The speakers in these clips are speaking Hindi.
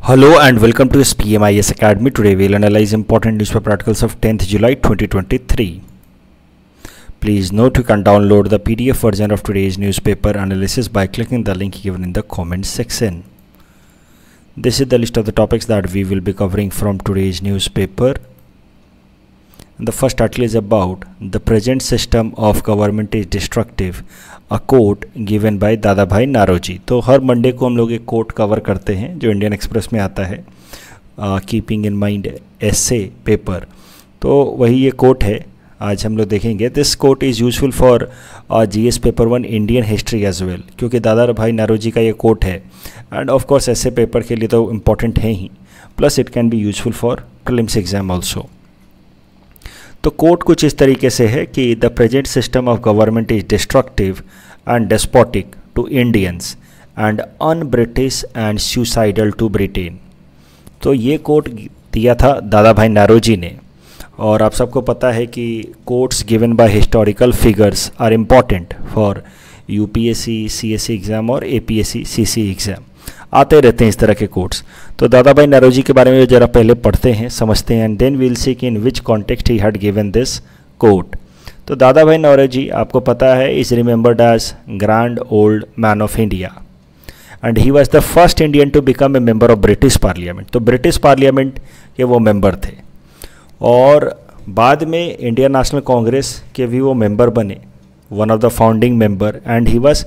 Hello and welcome to SPMIS Academy. Today we'll analyze important newspaper articles of 10th July 2023. Please note you can download the PDF version of today's newspaper analysis by clicking the link given in the comment section. This is the list of the topics that we will be covering from today's newspaper. The first article is about the present system of government is destructive, a quote given by दादा भाई नारोजी. तो हर मंडे को हम लोग एक कोट कवर करते हैं जो इंडियन एक्सप्रेस में आता है, keeping in mind essay paper. तो वही ये कोट है आज हम लोग देखेंगे. This quote is useful for GS paper 1 Indian history as well, क्योंकि दादा भाई नारोजी का ये कोट है and of course essay paper के लिए तो इम्पॉर्टेंट है ही, plus it can be useful for prelims exam also. तो कोट कुछ इस तरीके से है कि the present system of government is destructive and despotic to Indians and un British and suicidal to Britain. तो ये कोट दिया था दादा भाई नारोजी ने. और आप सबको पता है कि quotes given by historical figures are important for UPSC CSC exam और एपीएससी सीसी एग्ज़ाम. आते रहते हैं इस तरह के कोट्स. तो दादा भाई नारोजी के बारे में ज़रा पहले पढ़ते हैं, समझते हैं, एंड देन वील सी कि in which context he had given this quote. तो दादा भाई नारोजी आपको पता है is remembered as grand old man of India and he was the first Indian to become a member of British parliament. तो ब्रिटिश पार्लियामेंट के वो मेंबर थे और बाद में इंडियन नेशनल कांग्रेस के भी वो मेंबर बने, one of the founding member, and he was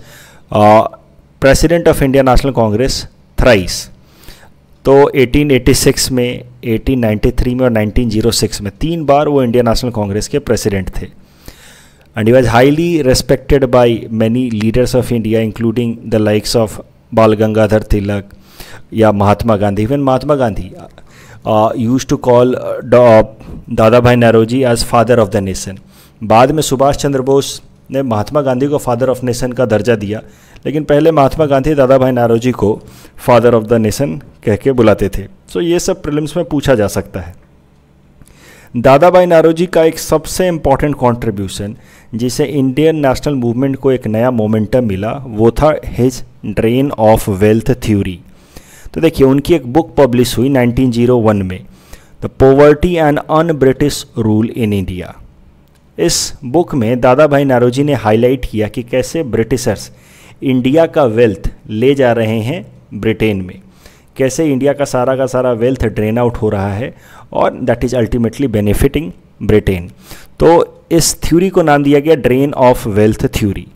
president of Indian national Congress thrice. तो 1886 में, 1893 में और 1906 में 3 बार वो इंडियन नेशनल कांग्रेस के प्रेसिडेंट थे. And he was highly respected by many leaders of India including the likes of Bal Gangadhar Tilak या Mahatma Gandhi. Even Mahatma Gandhi used to call Dadabhai Naoroji as father of the nation. बाद में सुभाष चंद्र बोस ने महात्मा गांधी को फादर ऑफ नेशन का दर्जा दिया, लेकिन पहले महात्मा गांधी दादा भाई नारोजी को फादर ऑफ द नेशन कह के बुलाते थे. सो ये सब प्रीलिम्स में पूछा जा सकता है. दादा भाई नारोजी का एक सबसे इम्पॉर्टेंट कंट्रीब्यूशन जिसे इंडियन नेशनल मूवमेंट को एक नया मोमेंटम मिला वो था his drain of wealth theory. तो देखिए उनकी एक बुक पब्लिश हुई 1901 में, the poverty and un British rule in India. इस बुक में दादा भाई नारोजी ने हाईलाइट किया कि कैसे ब्रिटिशर्स इंडिया का वेल्थ ले जा रहे हैं ब्रिटेन में, कैसे इंडिया का सारा वेल्थ ड्रेन आउट हो रहा है और that is ultimately benefiting Britain. तो इस थ्योरी को नाम दिया गया ड्रेन ऑफ वेल्थ थ्योरी.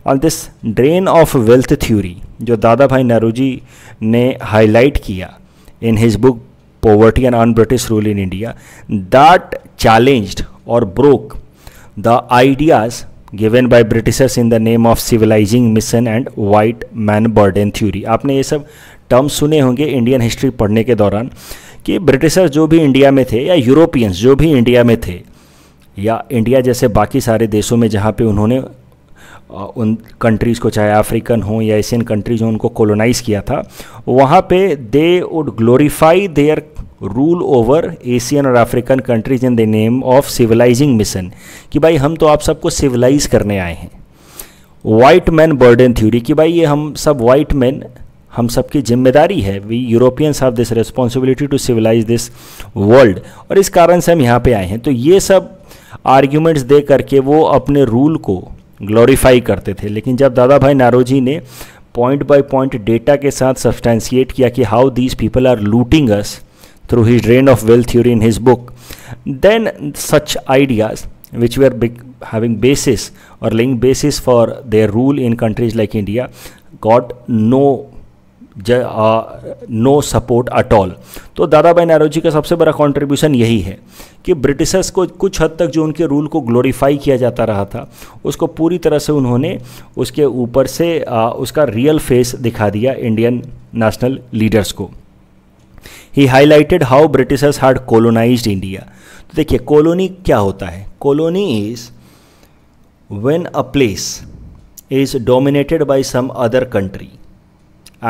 और this drain of wealth theory जो दादा भाई नारोजी ने हाईलाइट किया in his book poverty and un British rule in India, that challenged और broke the ideas given by Britishers in the name of civilizing mission and white man burden theory. आपने ये सब टर्म्स सुने होंगे इंडियन हिस्ट्री पढ़ने के दौरान कि ब्रिटिशर्स जो भी इंडिया में थे या यूरोपियंस जो भी इंडिया में थे या इंडिया जैसे बाकी सारे देशों में जहाँ पे उन्होंने उन कंट्रीज़ को, चाहे अफ्रीकन हो या एशियन कंट्रीज हो, उनको कॉलोनाइज किया था, वहाँ पे they would glorify their rule over Asian और African countries in the name of civilizing mission, कि भाई हम तो आप सबको सिविलाइज करने आए हैं. वाइट मैन बर्डन थ्योरी कि भाई ये हम सब वाइट मैन, हम सबकी जिम्मेदारी है, we Europeans have this responsibility to civilise this world, और इस कारण से हम यहाँ पे आए हैं. तो ये सब आर्ग्यूमेंट्स दे करके वो अपने रूल को ग्लोरीफाई करते थे. लेकिन जब दादा भाई नारोजी ने पॉइंट बाय पॉइंट डेटा के साथ सब्सटेंशिएट किया कि how these people are looting us through his drain of wealth theory in his book, then such ideas which were having basis or laying basis for their rule in countries like India got no support at all. तो दादा भाई नारोजी का सबसे बड़ा कंट्रीब्यूशन यही है कि ब्रिटिशर्स को कुछ हद तक जो उनके रूल को ग्लोरीफाई किया जाता रहा था उसको पूरी तरह से उन्होंने उसके ऊपर से उसका रियल फेस दिखा दिया इंडियन नेशनल लीडर्स को. He highlighted how Britishers had colonized India. तो देखिए कॉलोनी क्या होता है. Colony is when a place is dominated by some other country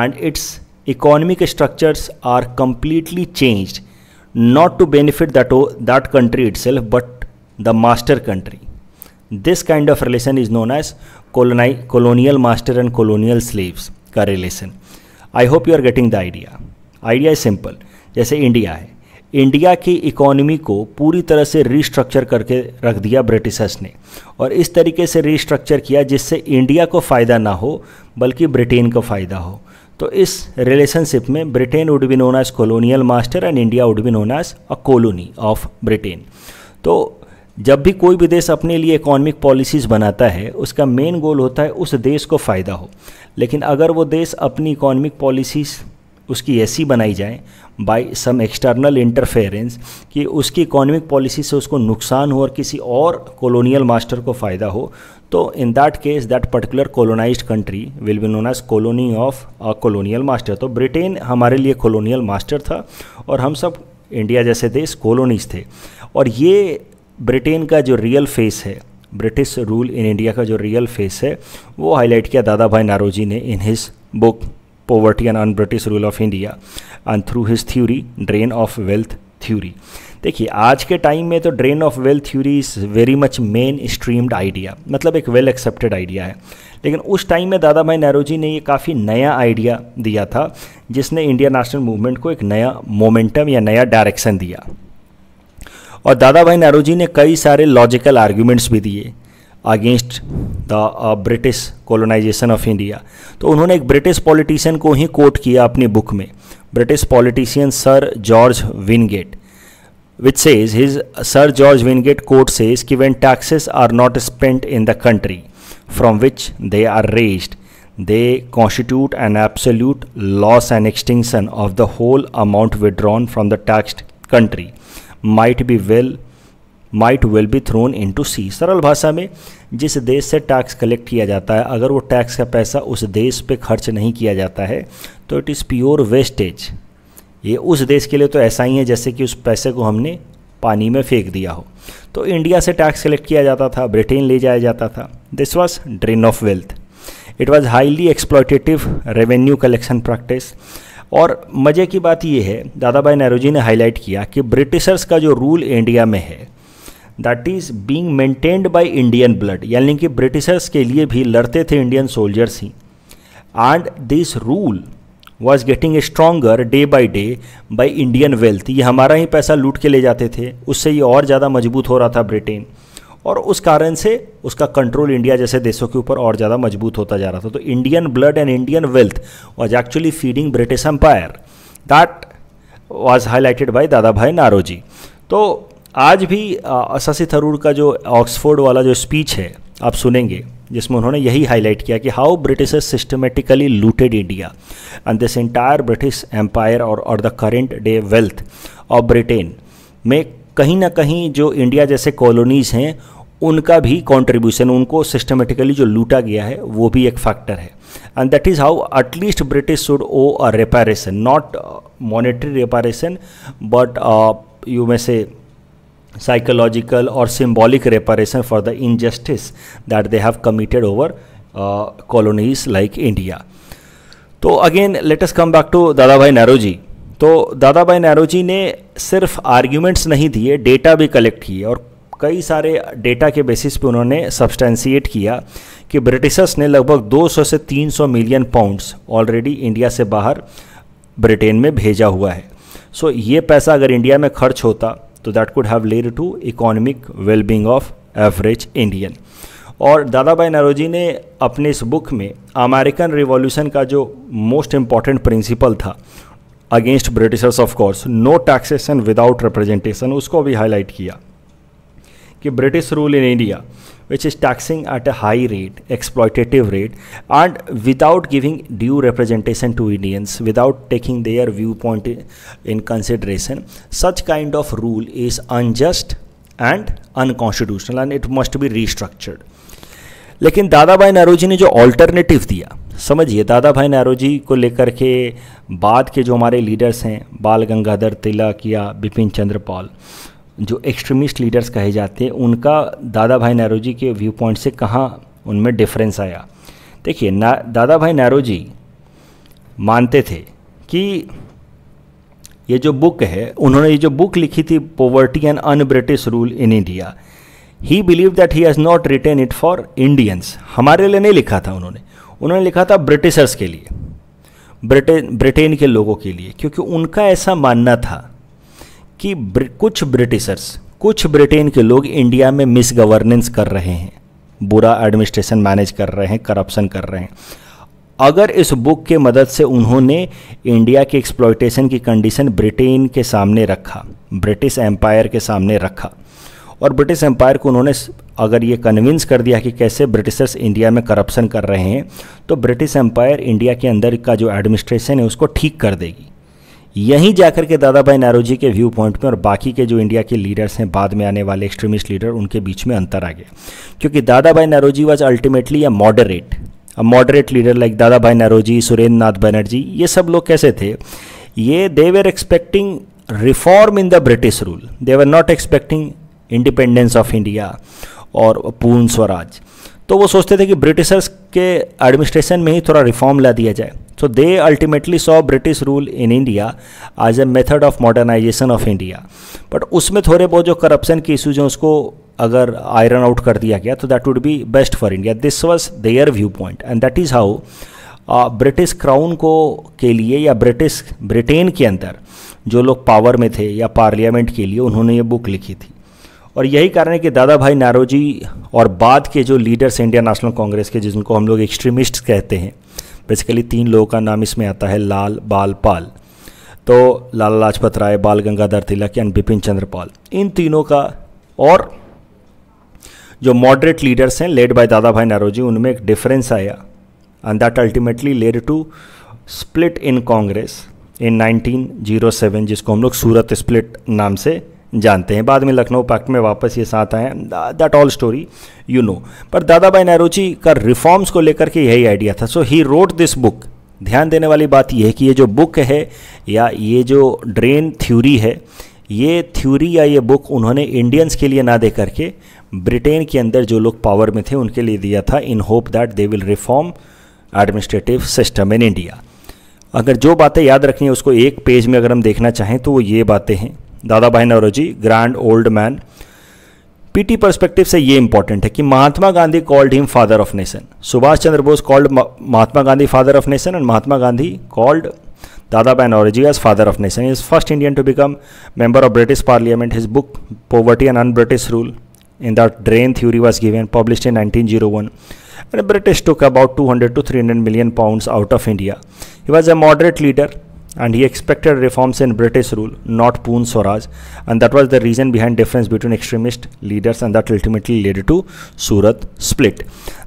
and its economic structures are completely changed not to benefit that country itself but the master country. This kind of relation is known as colonial master and colonial slaves का relation. I hope you are getting the idea. Idea is simple. जैसे इंडिया है, इंडिया की इकोनॉमी को पूरी तरह से रीस्ट्रक्चर करके रख दिया ब्रिटिशर्स ने, और इस तरीके से रीस्ट्रक्चर किया जिससे इंडिया को फ़ायदा ना हो बल्कि ब्रिटेन को फ़ायदा हो। तो इस रिलेशनशिप में Britain would be known as colonial master and India would be known as a colony of Britain. तो जब भी कोई भी देश अपने लिए इकोनॉमिक पॉलिसीज़ बनाता है, उसका मेन गोल होता है उस देश को फ़ायदा हो। लेकिन अगर वो देश अपनी इकोनॉमिक पॉलिसीज़ उसकी ऐसी बनाई जाए बाय सम एक्सटर्नल इंटरफेरेंस कि उसकी इकोनॉमिक पॉलिसी से उसको नुकसान हो और किसी और कॉलोनियल मास्टर को फ़ायदा हो, तो in that case that particular colonised country will be known as colony of a colonial master. तो ब्रिटेन हमारे लिए कॉलोनियल मास्टर था और हम सब इंडिया जैसे देश कॉलोनीज थे। और ये ब्रिटेन का जो रियल फेस है, ब्रिटिश रूल इन इंडिया का जो रियल फेस है, वो हाईलाइट किया दादा भाई नारोजी ने in his book poverty and un British rule of India and through his theory drain of wealth theory. देखिए आज के टाइम में तो drain of wealth theory is very much main streamed idea, मतलब एक वेल एक्सेप्टेड आइडिया है। लेकिन उस टाइम में दादा भाई नारोजी ने ये काफ़ी नया आइडिया दिया था जिसने इंडियन नेशनल मूवमेंट को एक नया मोमेंटम या नया डायरेक्शन दिया। और दादा भाई नारोजी ने कई सारे लॉजिकल आर्ग्यूमेंट्स भी दिए against the British colonisation of India. तो उन्होंने एक ब्रिटिश पॉलिटिशियन को ही कोट किया अपनी बुक में, British politician sir George Wingate, which says his Sir George Wingate quote says कि when taxes are not spent in the country from which they are raised, they constitute an absolute loss and extinction of the whole amount withdrawn from the taxed country might well be thrown into sea। सरल भाषा में, जिस देश से टैक्स कलेक्ट किया जाता है अगर वो टैक्स का पैसा उस देश पे खर्च नहीं किया जाता है तो इट इज़ प्योर वेस्टेज। ये उस देश के लिए तो ऐसा ही है जैसे कि उस पैसे को हमने पानी में फेंक दिया हो। तो इंडिया से टैक्स कलेक्ट किया जाता था, ब्रिटेन ले जाया जाता था। This was drain of wealth. It was highly exploitative revenue collection practice. और मज़े की बात ये है, दादा भाई नारोजी ने हाईलाइट किया कि ब्रिटिशर्स का जो रूल इंडिया में है that is being maintained by Indian blood, यानी कि ब्रिटिशर्स के लिए भी लड़ते थे Indian soldiers he. And this rule was getting stronger day by day by Indian wealth. ये हमारा ही पैसा लूट के ले जाते थे, उससे ये और ज़्यादा मजबूत हो रहा था ब्रिटेन, और उस कारण से उसका कंट्रोल इंडिया जैसे देशों के ऊपर और ज़्यादा मजबूत होता जा रहा था। तो Indian blood and Indian wealth was actually feeding British empire. That was highlighted by Dadabhai Naoroji. तो आज भी शशि थरूर का जो ऑक्सफोर्ड वाला जो स्पीच है आप सुनेंगे, जिसमें उन्होंने यही हाईलाइट किया कि how Britishers systematically looted India and this entire British empire और the current day wealth of Britain में कहीं ना कहीं जो इंडिया जैसे कॉलोनीज़ हैं उनका भी कंट्रीब्यूशन, उनको सिस्टमेटिकली जो लूटा गया है वो भी एक फैक्टर है। And that is how at least British should owe a reparation, not monetary reparation but यू में से psychological or symbolic reparation for the injustice that they have committed over colonies like India. तो again let us come back to दादा भाई नारोजी। तो दादा भाई नारोजी ने सिर्फ आर्ग्यूमेंट्स नहीं दिए, डेटा भी कलेक्ट किए और कई सारे डेटा के बेसिस पे उन्होंने सब्सटेंशिएट किया कि ब्रिटिशर्स ने लगभग 200 से 300 मिलियन पाउंड्स ऑलरेडी इंडिया से बाहर ब्रिटेन में भेजा हुआ है। सो ये पैसा अगर इंडिया में खर्च होता तो that could have led to economic wellbeing of average Indian. और दादा भाई नारोजी ने अपने इस बुक में अमेरिकन रिवॉल्यूशन का जो मोस्ट इम्पॉर्टेंट प्रिंसिपल था against Britishers of course, no taxation without representation, उसको भी हाईलाइट किया कि British rule in India which is taxing at a high rate, exploitative rate, and without giving due representation to Indians, without taking their viewpoint in consideration, such kind of rule is unjust and unconstitutional and it must be restructured. लेकिन दादा भाई नारोजी ने जो ऑल्टरनेटिव दिया, समझिए दादा भाई नारोजी को लेकर के बाद के जो हमारे लीडर्स हैं, बाल गंगाधर तिलक या बिपिन चंद्र पाल, जो एक्सट्रीमिस्ट लीडर्स कहे जाते हैं, उनका दादा भाई नारोजी के व्यू पॉइंट से कहाँ उनमें डिफरेंस आया। देखिए दादा भाई नारोजी मानते थे कि ये जो बुक है, उन्होंने ये जो बुक लिखी थी poverty and un British rule in India, he believe that he has not written it for Indians. हमारे लिए नहीं लिखा था उन्होंने लिखा था ब्रिटिशर्स के लिए। ब्रिटेन के लोगों के लिए, क्योंकि उनका ऐसा मानना था कि कुछ ब्रिटेन के लोग इंडिया में मिस गवर्नेंस कर रहे हैं, बुरा एडमिनिस्ट्रेशन मैनेज कर रहे हैं, करप्शन कर रहे हैं। अगर इस बुक के मदद से उन्होंने इंडिया के एक्सप्लॉयटेशन की कंडीशन ब्रिटेन के सामने रखा, ब्रिटिश एम्पायर के सामने रखा, और ब्रिटिश एम्पायर को उन्होंने अगर ये कन्विंस कर दिया कि कैसे ब्रिटिशर्स इंडिया में करप्शन कर रहे हैं, तो ब्रिटिश एम्पायर इंडिया के अंदर का जो एडमिनिस्ट्रेशन है उसको ठीक कर देगी। यहीं जाकर के दादा भाई नौरोजी के व्यू पॉइंट में और बाकी के जो इंडिया के लीडर्स हैं, बाद में आने वाले एक्सट्रीमिस्ट लीडर, उनके बीच में अंतर आ गया। क्योंकि Dadabhai Naoroji was ultimately a moderate leader like Dadabhai Naoroji, Surendra नाथ बनर्जी। ये सब लोग कैसे थे, ये they were expecting reform in the British rule, they were not expecting independence of India और पूर्ण स्वराज। तो वो सोचते थे कि ब्रिटिशर्स के एडमिनिस्ट्रेशन में ही थोड़ा रिफॉर्म ला दिया जाए। So they ultimately saw British rule in India as a method of modernization of India. But उसमें थोड़े बहुत जो करप्शन के इशूज हैं उसको अगर आयरन आउट कर दिया गया तो that would be best for India. This was there view point and that is how British crown को के लिए या ब्रिटेन के अंदर जो लोग पावर में थे या पार्लियामेंट के लिए उन्होंने ये बुक लिखी थी। और यही कारण है कि दादा भाई नौरोजी और बाद के जो लीडर्स इंडियन नेशनल कांग्रेस के, जिनको हम लोग एक्सट्रीमिस्ट कहते हैं, बेसिकली 3 लोगों का नाम इसमें आता है, लाल, बाल, पाल। तो लाला लाजपत राय, बाल गंगाधर तिलक एंड बिपिन चंद्र पाल, इन तीनों का और जो मॉडरेट लीडर्स हैं led by Dadabhai Naoroji, उनमें एक डिफरेंस आया and that ultimately led to split in Congress in 1907, जिसको हम लोग सूरत स्प्लिट नाम से जानते हैं। बाद में लखनऊ पैक्ट में वापस ये साथ आए, that all story you know. पर दादा भाई नौरोजी का रिफॉर्म्स को लेकर के यही आइडिया था। सो ही रोट दिस बुक। ध्यान देने वाली बात यह है कि ये जो बुक है या ये जो ड्रेन थ्योरी है, ये थ्योरी या ये बुक उन्होंने इंडियंस के लिए ना दे करके ब्रिटेन के अंदर जो लोग पावर में थे उनके लिए दिया था, in hope that they will reform administrative system in India. अगर जो बातें याद रखनी है उसको एक पेज में अगर हम देखना चाहें तो वो ये बातें हैं। Dadabhai Naoroji, grand old man. PT perspective से ये इंपॉर्टेंट है कि Mahatma Gandhi called him father of nation, Subhash Chandra Bose called Mahatma Gandhi father of nation and Mahatma Gandhi called Dada Bhai Naoroji as father of nation. He is first Indian to become member of British Parliament. His book Poverty and Un-British Rule in that drain theory was given, published in 1901. And the British took about 200 to 300 million pounds out of India. He was a moderate leader and he expected reforms in British rule, not Poon Swaraj, and that was the reason behind difference between extremist leaders, and that ultimately led to Surat split.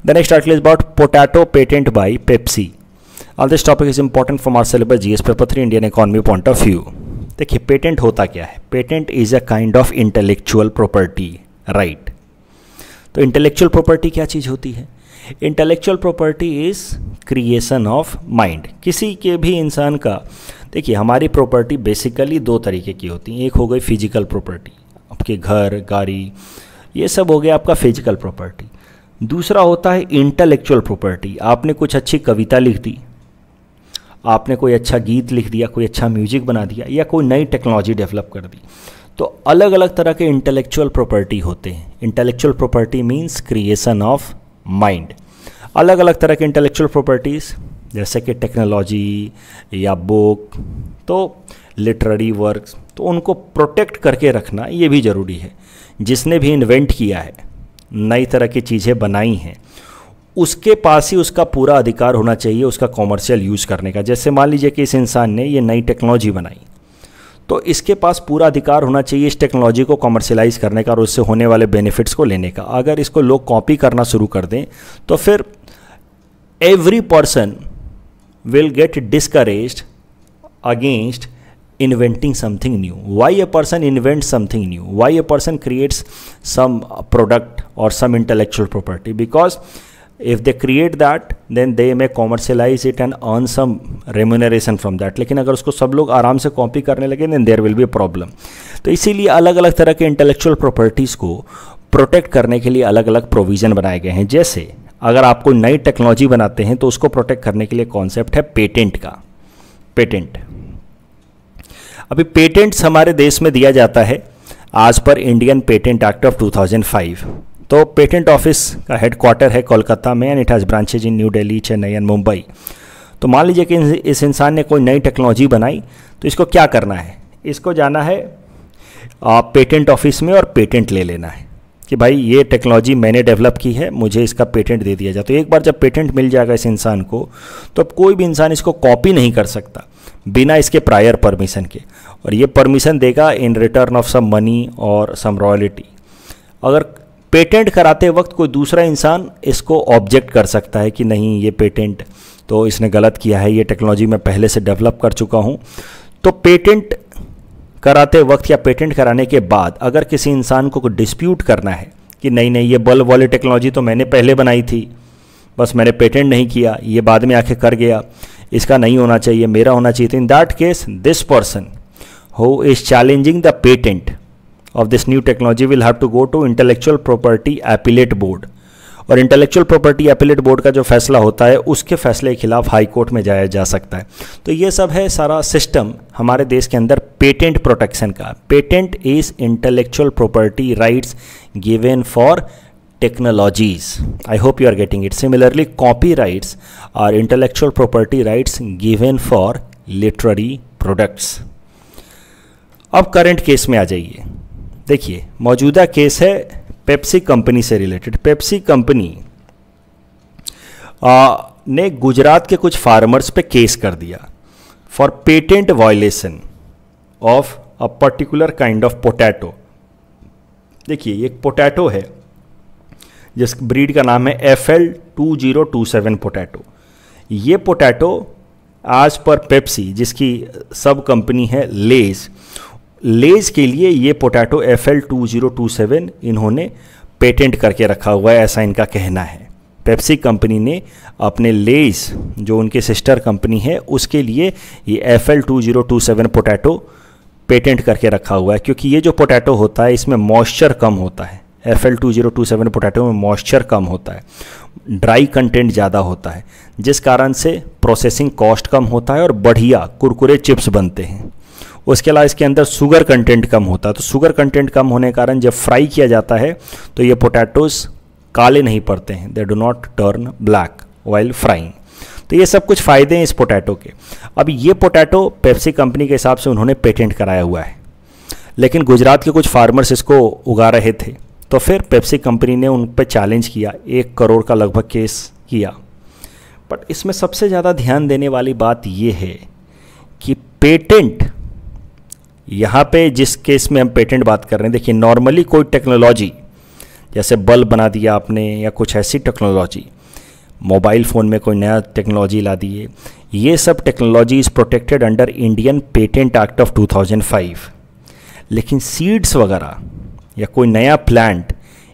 The next article is about potato patent by Pepsi. All this topic is important from our syllabus GS paper 3 Indian economy point of view. देखिए पेटेंट होता क्या है? Patent is a kind of intellectual property, right? तो इंटेलेक्चुअल प्रॉपर्टी क्या चीज़ होती है? Intellectual property is creation of mind. किसी के भी इंसान का, देखिए हमारी प्रॉपर्टी बेसिकली दो तरीके की होती हैं। एक हो गई फिजिकल प्रॉपर्टी, आपके घर, गाड़ी, ये सब हो गया आपका फिजिकल प्रॉपर्टी। दूसरा होता है इंटेलेक्चुअल प्रॉपर्टी। आपने कुछ अच्छी कविता लिख दी, आपने कोई अच्छा गीत लिख दिया, कोई अच्छा म्यूजिक बना दिया, या कोई नई टेक्नोलॉजी डेवलप कर दी, तो अलग अलग तरह के इंटेलेक्चुअल प्रॉपर्टी होते हैं। Intellectual property means creation of mind. अलग अलग तरह के इंटेलेक्चुअल प्रॉपर्टीज़ जैसे कि टेक्नोलॉजी या बुक, तो लिटरेरी वर्क्स, तो उनको प्रोटेक्ट करके रखना ये भी ज़रूरी है। जिसने भी इन्वेंट किया है, नई तरह की चीज़ें बनाई हैं, उसके पास ही उसका पूरा अधिकार होना चाहिए उसका कॉमर्शियल यूज़ करने का। जैसे मान लीजिए कि इस इंसान ने ये नई टेक्नोलॉजी बनाई, तो इसके पास पूरा अधिकार होना चाहिए इस टेक्नोलॉजी को कॉमर्शियलाइज़ करने का और उससे होने वाले बेनिफिट्स को लेने का। अगर इसको लोग कॉपी करना शुरू कर दें तो फिर every person will get discouraged against inventing something new. Why a person invents something new? Why a person creates some product or some intellectual property? Because if they create that, then they may commercialize it and earn some remuneration from that. लेकिन अगर उसको सब लोग आराम से कॉपी करने लगे, then there will be a problem. तो इसीलिए अलग अलग तरह के इंटेलेक्चुअल प्रॉपर्टीज़ को प्रोटेक्ट करने के लिए अलग अलग प्रोविज़न बनाए गए हैं। जैसे अगर आप कोई नई टेक्नोलॉजी बनाते हैं तो उसको प्रोटेक्ट करने के लिए कॉन्सेप्ट है पेटेंट का। पेटेंट, अभी पेटेंट्स हमारे देश में दिया जाता है आज पर इंडियन पेटेंट एक्ट ऑफ 2005। तो पेटेंट ऑफिस का हेडक्वार्टर है कोलकाता में and it has branches in new Delhi, Chennai and Mumbai. तो मान लीजिए कि इस इंसान ने कोई नई टेक्नोलॉजी बनाई, तो इसको क्या करना है, इसको जाना है पेटेंट ऑफिस में और पेटेंट ले लेना है कि भाई ये टेक्नोलॉजी मैंने डेवलप की है, मुझे इसका पेटेंट दे दिया जाए। तो एक बार जब पेटेंट मिल जाएगा इस इंसान को, तो अब कोई भी इंसान इसको कॉपी नहीं कर सकता बिना इसके प्रायर परमिशन के, और ये परमिशन देगा in return of some money और सम रॉयल्टी। अगर पेटेंट कराते वक्त कोई दूसरा इंसान इसको ऑब्जेक्ट कर सकता है कि नहीं ये पेटेंट तो इसने गलत किया है, ये टेक्नोलॉजी मैं पहले से डेवलप कर चुका हूँ। तो पेटेंट कराते वक्त या पेटेंट कराने के बाद अगर किसी इंसान को डिस्प्यूट करना है कि नहीं नहीं ये बल्ब वाली टेक्नोलॉजी तो मैंने पहले बनाई थी, बस मैंने पेटेंट नहीं किया, ये बाद में आके कर गया, इसका नहीं होना चाहिए, मेरा होना चाहिए, तो in that case this person who is challenging the patent of this new technology will have to go to intellectual property appellate board, और इंटेलेक्चुअल प्रॉपर्टी अपीलेट बोर्ड का जो फैसला होता है उसके फैसले के खिलाफ हाई कोर्ट में जाया जा सकता है। तो ये सब है सारा सिस्टम हमारे देश के अंदर पेटेंट प्रोटेक्शन का। Patent is intellectual property rights given for technologies. I hope you are getting it. Similarly, copyrights are intellectual property rights given for literary products. अब करंट केस में आ जाइए। देखिए मौजूदा केस है पेप्सी कंपनी से रिलेटेड। पेप्सी कंपनी ने गुजरात के कुछ फार्मर्स पे केस कर दिया for patent violation of a particular kind of potato. देखिए एक पोटैटो है जिस ब्रीड का नाम है FL2027 पोटैटो। ये पोटैटो आज पर पेप्सी जिसकी सब कंपनी है लेज के लिए ये पोटैटो FL2027 इन्होंने पेटेंट करके रखा हुआ है, ऐसा इनका कहना है। पेप्सी कंपनी ने अपने लेज जो उनके सिस्टर कंपनी है उसके लिए ये FL2027 पोटैटो पेटेंट करके रखा हुआ है, क्योंकि ये जो पोटैटो होता है इसमें मॉइस्चर कम होता है। FL2027 पोटैटो में मॉइस्चर कम होता है, ड्राई कंटेंट ज़्यादा होता है, जिस कारण से प्रोसेसिंग कॉस्ट कम होता है और बढ़िया कुरकुरे चिप्स बनते हैं। उसके अलावा इसके अंदर शुगर कंटेंट कम होता है, तो शुगर कंटेंट कम होने के कारण जब फ्राई किया जाता है तो ये पोटैटोज काले नहीं पड़ते हैं, they do not turn black while frying. तो ये सब कुछ फ़ायदे हैं इस पोटैटो के। अब ये पोटैटो पेप्सी कंपनी के हिसाब से उन्होंने पेटेंट कराया हुआ है, लेकिन गुजरात के कुछ फार्मर्स इसको उगा रहे थे, तो फिर पेप्सी कंपनी ने उन पर चैलेंज किया, 1 करोड़ का लगभग केस किया। बट इसमें सबसे ज़्यादा ध्यान देने वाली बात यह है कि पेटेंट, यहाँ पे जिस केस में हम पेटेंट बात कर रहे हैं, देखिए नॉर्मली कोई टेक्नोलॉजी जैसे बल्ब बना दिया आपने या कुछ ऐसी टेक्नोलॉजी, मोबाइल फ़ोन में कोई नया टेक्नोलॉजी ला दिए, ये सब technology is protected under Indian patent act of 2005। लेकिन सीड्स वगैरह या कोई नया प्लांट,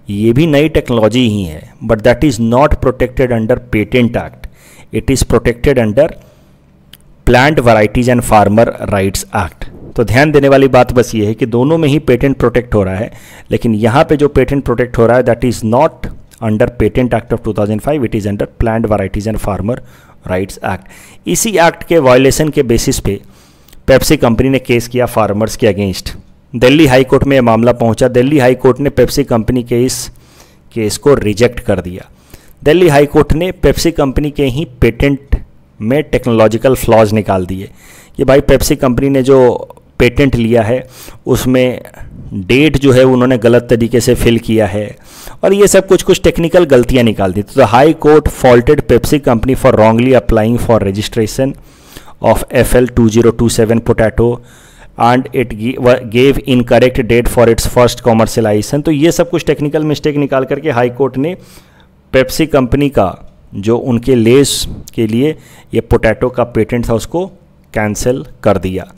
ये भी नई टेक्नोलॉजी ही है, but that is not protected under patent act, it is protected under plant varieties and farmer rights act. तो ध्यान देने वाली बात बस ये है कि दोनों में ही पेटेंट प्रोटेक्ट हो रहा है, लेकिन यहाँ पे जो पेटेंट प्रोटेक्ट हो रहा है that is not under patent act of 2005, it is under plant varieties and farmer rights act. इसी एक्ट के वायलेशन के बेसिस पे पेप्सी कंपनी ने केस किया फार्मर्स के अगेंस्ट। दिल्ली हाई कोर्ट में यह मामला पहुंचा। दिल्ली हाई कोर्ट ने पेप्सी कंपनी के इस केस को रिजेक्ट कर दिया। दिल्ली हाई कोर्ट ने पेप्सी कंपनी के ही पेटेंट में टेक्नोलॉजिकल फ्लॉज निकाल दिए कि भाई पेप्सी कंपनी ने जो पेटेंट लिया है उसमें डेट जो है उन्होंने गलत तरीके से फिल किया है, और ये सब कुछ टेक्निकल गलतियां निकाल दी। तो high court faulted Pepsi company for wrongly applying for registration of FL2027 potato and it gave incorrect date for its first commercialization। तो ये सब कुछ टेक्निकल मिस्टेक निकाल करके हाई कोर्ट ने पेप्सी कंपनी का जो उनके लेस के लिए ये पोटैटो का पेटेंट था उसको कैंसिल कर दिया।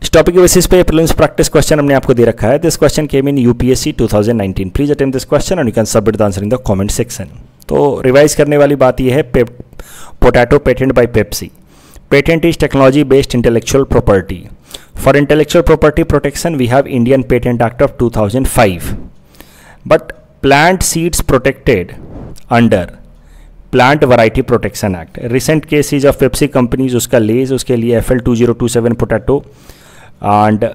इस टॉपिक के बेसिस पे प्रीलिम्स प्रैक्टिस क्वेश्चन हमने आपको दे रखा है। This question came in UPSC 2019। Please attempt this question and you can submit the answer in the comment section. तो रिवाइज करने वाली बात यह है, potato patent by Pepsi. Patent is technology based intellectual property. For intellectual property protection we have Indian Patent Act of 2005, but plant seeds protected under Plant Variety Protection Act. Recent cases of Pepsi companies, उसका लेज, उसके लिए FL2027 potato, and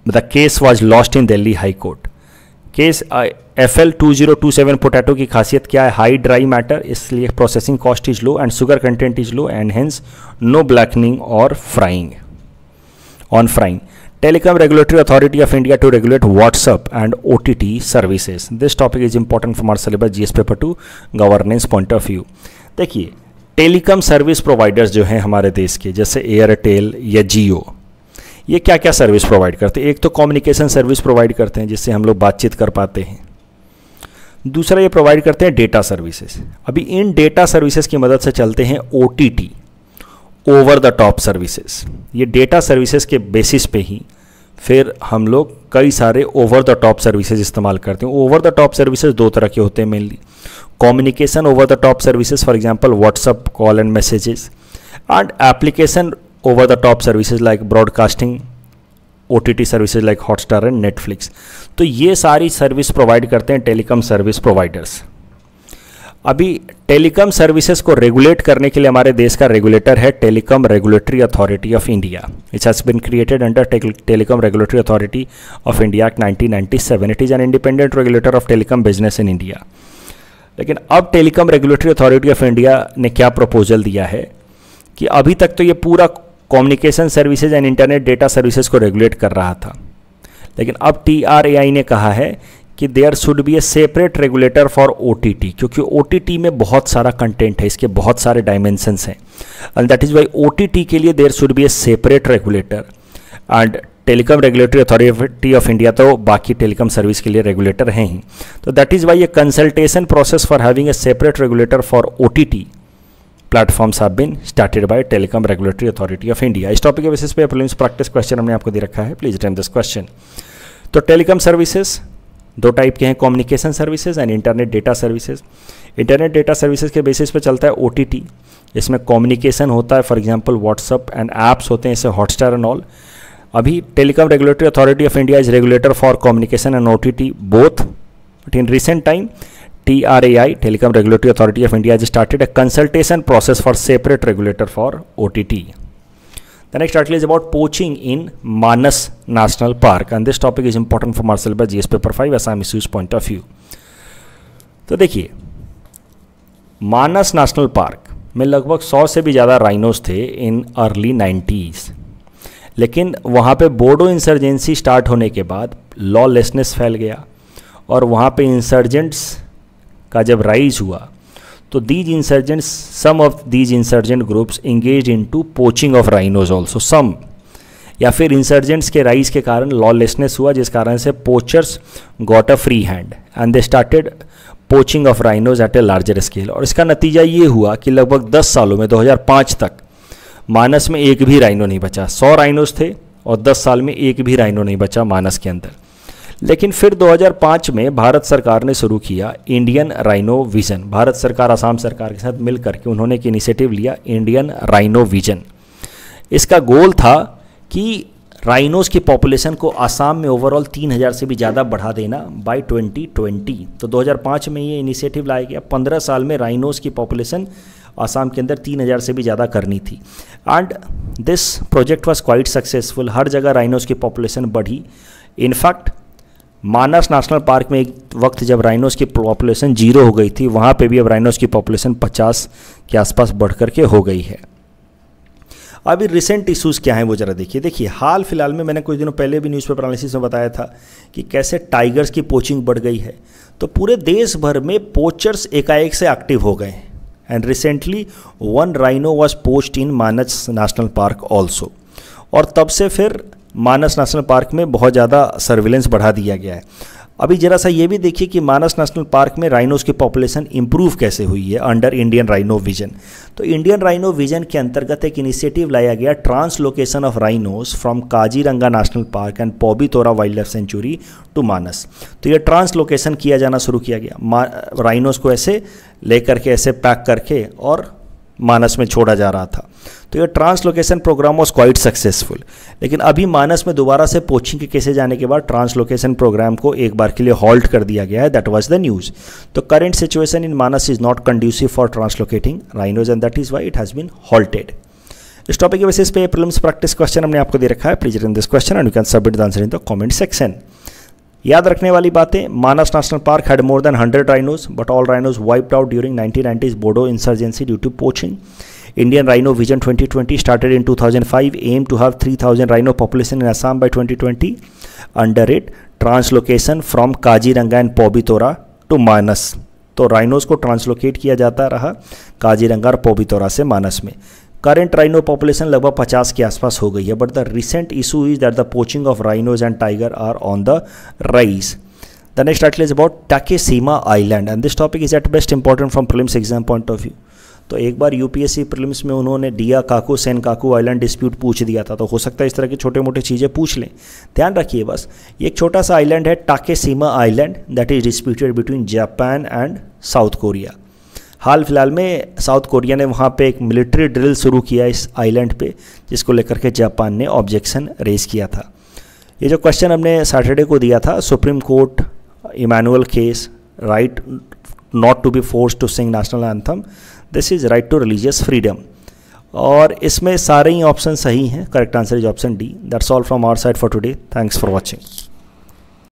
the case was lost in Delhi High Court. Case FL2027 potato की खासियत क्या है? हाई ड्राई मैटर, इसलिए processing cost is low and sugar content is low and hence no blackening और frying on frying. Telecom Regulatory Authority of India to regulate WhatsApp and OTT services. This topic is important from our syllabus GS paper 2 governance point of view. देखिए, टेलीकॉम सर्विस प्रोवाइडर्स जो हैं हमारे देश के, जैसे एयरटेल या जियो, ये क्या क्या सर्विस प्रोवाइड करते हैं? एक तो कम्युनिकेशन सर्विस प्रोवाइड करते हैं जिससे हम लोग बातचीत कर पाते हैं. दूसरा ये प्रोवाइड करते हैं डेटा सर्विसेज. अभी इन डेटा सर्विसेज की मदद से चलते हैं OTT, over the top services. ये डेटा सर्विसेज के बेसिस पे ही फिर हम लोग कई सारे ओवर द टॉप सर्विसेज इस्तेमाल करते हैं. ओवर द टॉप सर्विसेज दो तरह के होते हैं mainly. Communication over the top services, for example WhatsApp call and messages, and application over the top services like broadcasting OTT services like Hotstar and Netflix. तो ये सारी सर्विस प्रोवाइड करते हैं टेलीकॉम सर्विस प्रोवाइडर्स. अभी टेलीकॉम सर्विसेज को रेगुलेट करने के लिए हमारे देश का रेगुलेटर है telecom regulatory authority of India. It has been created under telecom regulatory authority of India act 1997. It is an independent regulator of telecom business in India. लेकिन अब telecom regulatory authority of India ने क्या प्रपोजल दिया है कि अभी तक तो ये पूरा communication services and internet data services को रेगुलेट कर रहा था, लेकिन अब TRAI ने कहा है कि there should be a separate regulator for OTT, क्योंकि OTT में बहुत सारा कंटेंट है, इसके बहुत सारे डायमेंशंस हैं, and that is why OTT के लिए there should be a separate regulator. And telecom regulatory authority of India तो बाकी टेलीकॉम सर्विस के लिए रेगुलेटर हैं ही. तो that is why a consultation process for having a separate regulator for OTT platforms have been started by telecom regulatory authority of India. इस टॉपिक के बेसिस पे प्रीलिम्स प्रैक्टिस क्वेश्चन हमने आपको दे रखा है. Please attempt this question. तो टेलीकॉम सर्विसेज दो टाइप के हैं, communication services and internet data services. Internet data services के बेसिस पे चलता है OTT. इसमें कम्युनिकेशन होता है, for example WhatsApp and apps होते हैं, जैसे हॉटस्टार एंड ऑल. अभी telecom regulatory authority of India is regulator for communication and OTT both. But in recent time TRAI, Telecom Regulatory Authority of India, has started a consultation process for separate regulator for OTT. The next article is about poaching in Manas National Park, and this topic is important for our syllabus GS paper 5 Assam issues point of view. तो देखिए, मानस नेशनल पार्क में लगभग 100 से भी ज़्यादा राइनोस थे इन अर्ली 90s, लेकिन वहाँ पे बोडो इंसर्जेंसी स्टार्ट होने के बाद लॉलेसनेस फैल गया और वहाँ पे इंसर्जेंट्स का जब राइज हुआ तो these insurgents, some of these insurgent groups engage into poaching of rhinos also some, या फिर इंसर्जेंट्स के राइज के कारण लॉलेसनेस हुआ, जिस कारण से poachers got a free hand and they started poaching of rhinos at a larger scale. और इसका नतीजा ये हुआ कि लगभग 10 सालों में 2005 तक मानस में एक भी राइनो नहीं बचा. 100 राइनोज थे और 10 साल में एक भी राइनो नहीं बचा मानस के अंदर. लेकिन फिर 2005 में भारत सरकार ने शुरू किया इंडियन राइनो विजन. भारत सरकार असम सरकार के साथ मिल करके उन्होंने एक इनिशिएटिव लिया, इंडियन राइनो विजन. इसका गोल था कि राइनोज की पॉपुलेशन को असम में ओवरऑल 3000 से भी ज़्यादा बढ़ा देना बाय 2020. तो 2005 में ये इनिशिएटिव लाया गया. 15 साल में राइनोज की पॉपुलेशन असम के अंदर 3000 से भी ज़्यादा करनी थी. And this project was quite successful. हर जगह राइनोज की पॉपुलेशन बढ़ी. इनफैक्ट मानस नेशनल पार्क में एक वक्त जब राइनोज की पॉपुलेशन 0 हो गई थी, वहाँ पे भी अब राइनोज की पॉपुलेशन 50 के आसपास बढ़ करके हो गई है. अभी रिसेंट इश्यूज़ क्या हैं वो ज़रा देखिए. हाल फिलहाल में मैंने कुछ दिनों पहले भी न्यूज़पेपर एनालिसिस में बताया था कि कैसे टाइगर्स की पोचिंग बढ़ गई है. तो पूरे देश भर में पोचर्स एकाएक से एक्टिव हो गए हैं. And recently 1 rhino was poached in Manas national park also. और तब से फिर मानस नेशनल पार्क में बहुत ज़्यादा सर्विलेंस बढ़ा दिया गया है. अभी जरा सा ये भी देखिए कि मानस नेशनल पार्क में राइनोज़ की पॉपुलेशन इंप्रूव कैसे हुई है अंडर इंडियन राइनो विजन. तो इंडियन राइनो विजन के अंतर्गत एक इनिशिएटिव लाया गया, translocation of rhinos from Kaziranga national park and Pobitora wildlife sanctuary to Manas. तो ये ट्रांसलोकेशन किया जाना शुरू किया गया. राइनोज को ऐसे लेकर के ऐसे पैक करके और मानस में छोड़ा जा रहा था. तो ये translocation program was quite successful. लेकिन अभी मानस में दोबारा से पोचिंग के केसेस जाने के बाद ट्रांसलोकेशन प्रोग्राम को एक बार के लिए हॉल्ट कर दिया गया है. That was the news. तो current situation in Manas is not conducive for translocating rhinos and that is why it has been halted. इस टॉपिक के बेसिस पे प्रीलिम्स प्रैक्टिस क्वेश्चन हमने आपको दे रखा है. Please read this question and you can submit the answer in the comment section. याद रखने वाली बातें, Manas national park had more than 100 rhinos but all rhinos wiped out during 1990s Bodo insurgency due to poaching. Indian Rhino Vision 2020 started in 2005, aimed to have 3,000 rhino population in Assam by 2020. Under it, translocation from Kaziranga and Pobitora to Manas. तो राइनोज को ट्रांसलोकेट किया जाता रहा काजीरंगा और पोबितोरा से मानस में. करंट राइनो पॉपुलेशन लगभग 50 के आसपास हो गई है, but the recent issue is that the poaching of rhinos and tiger are on the rise. The next article is about Takeshima island and this topic is at best important from prelims exam point of view. तो एक बार यूपीएससी प्रीलिम्स में उन्होंने डिया काकू सेन काकू आइलैंड डिस्प्यूट पूछ दिया था, तो हो सकता है इस तरह की छोटे मोटे चीज़ें पूछ लें. ध्यान रखिए बस, ये एक छोटा सा आइलैंड है Takeshima island that is disputed between Japan and South Korea. हाल फिलहाल में साउथ कोरिया ने वहाँ पे एक मिलिट्री ड्रिल शुरू किया इस आइलैंड पे, जिसको लेकर के जापान ने ऑब्जेक्शन रेज किया था. ये जो क्वेश्चन हमने सैटरडे को दिया था, Supreme Court Emmanuel case, right not to be forced to sing national anthem, this is right to religious freedom. और इसमें सारे ही ऑप्शन सही हैं. Correct answer is option D. That's all from our side for today. Thanks for watching.